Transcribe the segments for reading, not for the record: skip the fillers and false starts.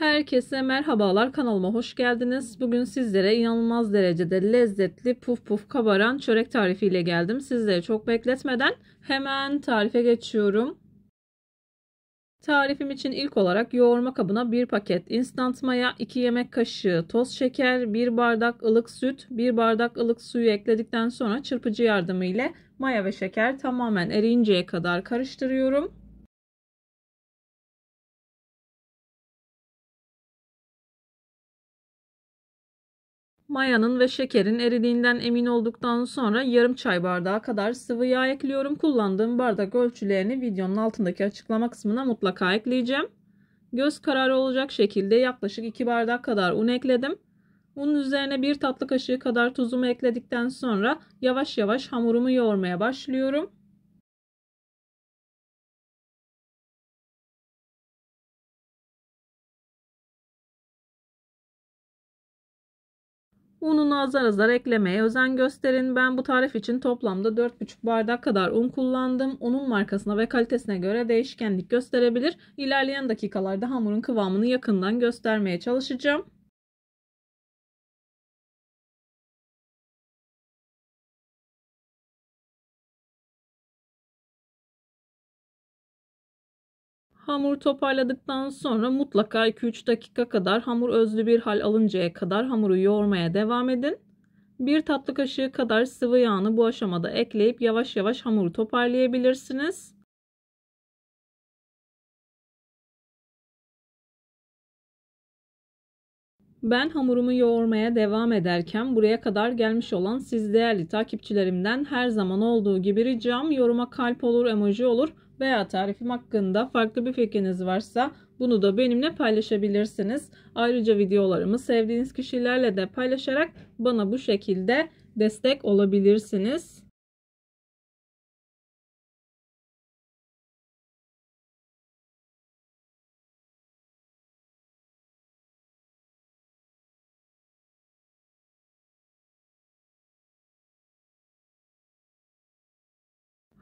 Herkese merhabalar, kanalıma hoş geldiniz. Bugün sizlere inanılmaz derecede lezzetli puf puf kabaran çörek tarifiyle geldim. Sizleri çok bekletmeden hemen tarife geçiyorum. Tarifim için ilk olarak yoğurma kabına 1 paket instant maya, 2 yemek kaşığı toz şeker, 1 bardak ılık süt, 1 bardak ılık suyu ekledikten sonra çırpıcı yardımı ile maya ve şeker tamamen eriyinceye kadar karıştırıyorum. Mayanın ve şekerin eridiğinden emin olduktan sonra yarım çay bardağı kadar sıvı yağ ekliyorum. Kullandığım bardak ölçülerini videonun altındaki açıklama kısmına mutlaka ekleyeceğim. Göz kararı olacak şekilde yaklaşık 2 bardak kadar un ekledim. Unun üzerine 1 tatlı kaşığı kadar tuzumu ekledikten sonra yavaş yavaş hamurumu yoğurmaya başlıyorum. Ununu azar azar eklemeye özen gösterin. Ben bu tarif için toplamda 4,5 bardak kadar un kullandım. Unun markasına ve kalitesine göre değişkenlik gösterebilir. İlerleyen dakikalarda hamurun kıvamını yakından göstermeye çalışacağım. Hamuru toparladıktan sonra mutlaka 2-3 dakika kadar hamur özlü bir hal alıncaya kadar hamuru yoğurmaya devam edin. 1 tatlı kaşığı kadar sıvı yağını bu aşamada ekleyip yavaş yavaş hamuru toparlayabilirsiniz. Ben hamurumu yoğurmaya devam ederken buraya kadar gelmiş olan siz değerli takipçilerimden her zaman olduğu gibi ricam yoruma kalp olur, emoji olur veya tarifim hakkında farklı bir fikriniz varsa bunu da benimle paylaşabilirsiniz. Ayrıca videolarımı sevdiğiniz kişilerle de paylaşarak bana bu şekilde destek olabilirsiniz.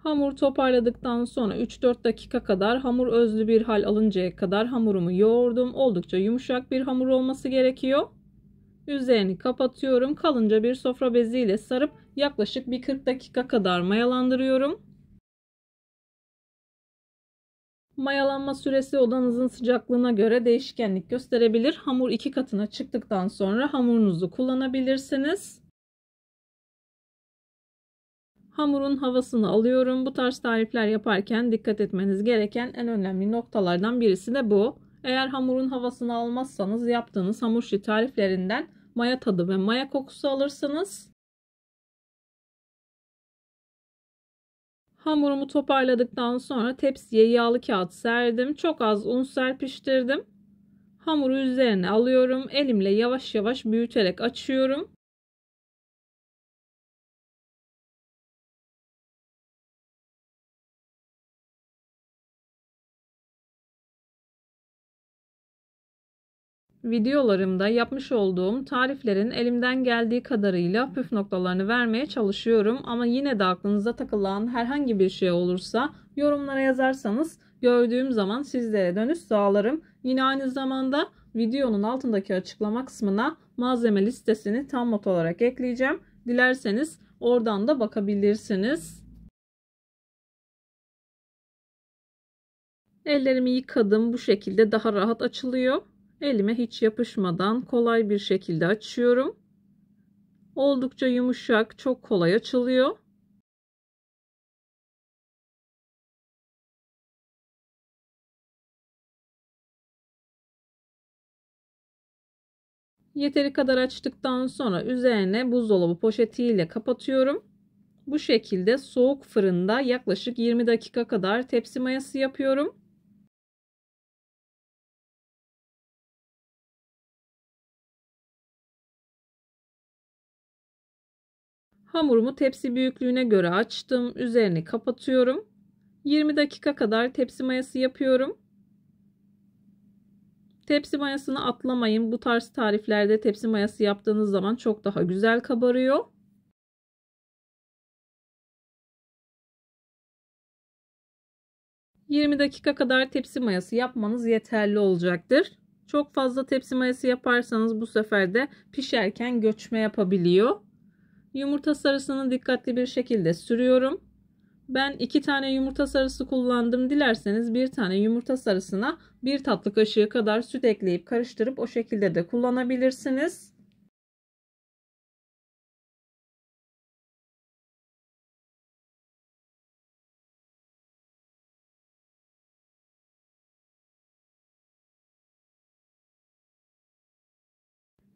Hamur toparladıktan sonra 3-4 dakika kadar hamur özlü bir hal alıncaya kadar hamurumu yoğurdum. Oldukça yumuşak bir hamur olması gerekiyor. Üzerini kapatıyorum. Kalınca bir sofra beziyle sarıp yaklaşık bir 40 dakika kadar mayalandırıyorum. Mayalanma süresi odanızın sıcaklığına göre değişkenlik gösterebilir. Hamur 2 katına çıktıktan sonra hamurunuzu kullanabilirsiniz. Hamurun havasını alıyorum. Bu tarz tarifler yaparken dikkat etmeniz gereken en önemli noktalardan birisi de bu. Eğer hamurun havasını almazsanız yaptığınız hamur işi tariflerinden maya tadı ve maya kokusu alırsınız. Hamurumu toparladıktan sonra tepsiye yağlı kağıt serdim. Çok az un serpiştirdim. Hamuru üzerine alıyorum. Elimle yavaş yavaş büyüterek açıyorum. Videolarımda yapmış olduğum tariflerin elimden geldiği kadarıyla püf noktalarını vermeye çalışıyorum. Ama yine de aklınıza takılan herhangi bir şey olursa yorumlara yazarsanız gördüğüm zaman sizlere dönüş sağlarım. Yine aynı zamanda videonun altındaki açıklama kısmına malzeme listesini tam not olarak ekleyeceğim. Dilerseniz oradan da bakabilirsiniz. Ellerimi yıkadım. Bu şekilde daha rahat açılıyor. Elime hiç yapışmadan kolay bir şekilde açıyorum. Oldukça yumuşak, çok kolay açılıyor. Yeteri kadar açtıktan sonra üzerine buzdolabı poşetiyle kapatıyorum. Bu şekilde soğuk fırında yaklaşık 20 dakika kadar tepsi mayası yapıyorum. Hamurumu tepsi büyüklüğüne göre açtım. Üzerini kapatıyorum. 20 dakika kadar tepsi mayası yapıyorum. Tepsi mayasını atlamayın. Bu tarz tariflerde tepsi mayası yaptığınız zaman çok daha güzel kabarıyor. ...20 dakika kadar tepsi mayası yapmanız yeterli olacaktır. Çok fazla tepsi mayası yaparsanız bu sefer de pişerken göçme yapabiliyor. Yumurta sarısını dikkatli bir şekilde sürüyorum. Ben 2 tane yumurta sarısı kullandım. Dilerseniz 1 tane yumurta sarısına 1 tatlı kaşığı kadar süt ekleyip karıştırıp o şekilde de kullanabilirsiniz.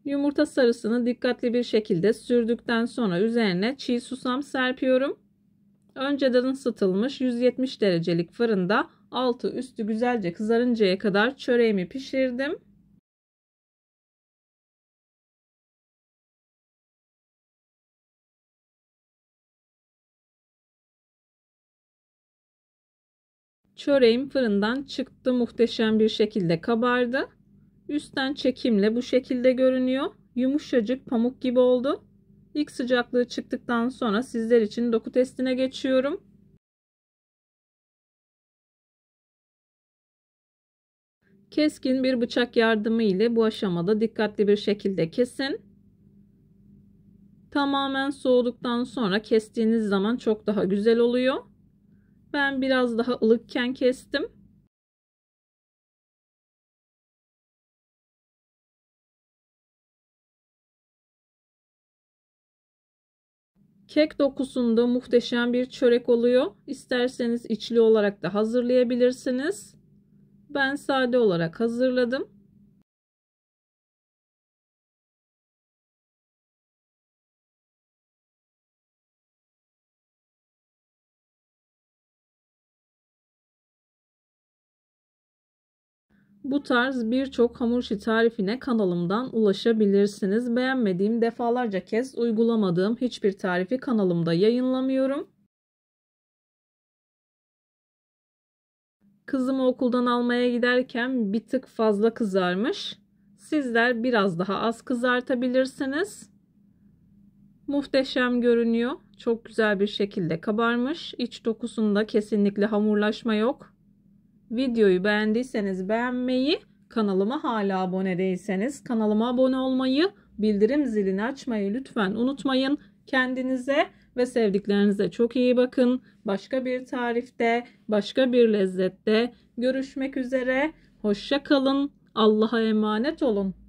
Yumurta sarısını dikkatli bir şekilde sürdükten sonra üzerine çiğ susam serpiyorum. Önceden ısıtılmış 170 derecelik fırında altı üstü güzelce kızarıncaya kadar çöreğimi pişirdim. Çöreğim fırından çıktı, muhteşem bir şekilde kabardı. Üstten çekimle bu şekilde görünüyor. Yumuşacık pamuk gibi oldu. İlk sıcaklığı çıktıktan sonra sizler için doku testine geçiyorum. Keskin bir bıçak yardımı ile bu aşamada dikkatli bir şekilde kesin. Tamamen soğuduktan sonra kestiğiniz zaman çok daha güzel oluyor. Ben biraz daha ılıkken kestim. Kek dokusunda muhteşem bir çörek oluyor. İsterseniz içli olarak da hazırlayabilirsiniz. Ben sade olarak hazırladım. Bu tarz birçok hamur işi tarifine kanalımdan ulaşabilirsiniz. Beğenmediğim, defalarca kez uygulamadığım hiçbir tarifi kanalımda yayınlamıyorum. Kızımı okuldan almaya giderken bir tık fazla kızarmış. Sizler biraz daha az kızartabilirsiniz. Muhteşem görünüyor. Çok güzel bir şekilde kabarmış. İç dokusunda kesinlikle hamurlaşma yok. Videoyu beğendiyseniz beğenmeyi, kanalıma hala abone değilseniz kanalıma abone olmayı, bildirim zilini açmayı lütfen unutmayın. Kendinize ve sevdiklerinize çok iyi bakın. Başka bir tarifte, başka bir lezzette görüşmek üzere. Hoşça kalın. Allah'a emanet olun.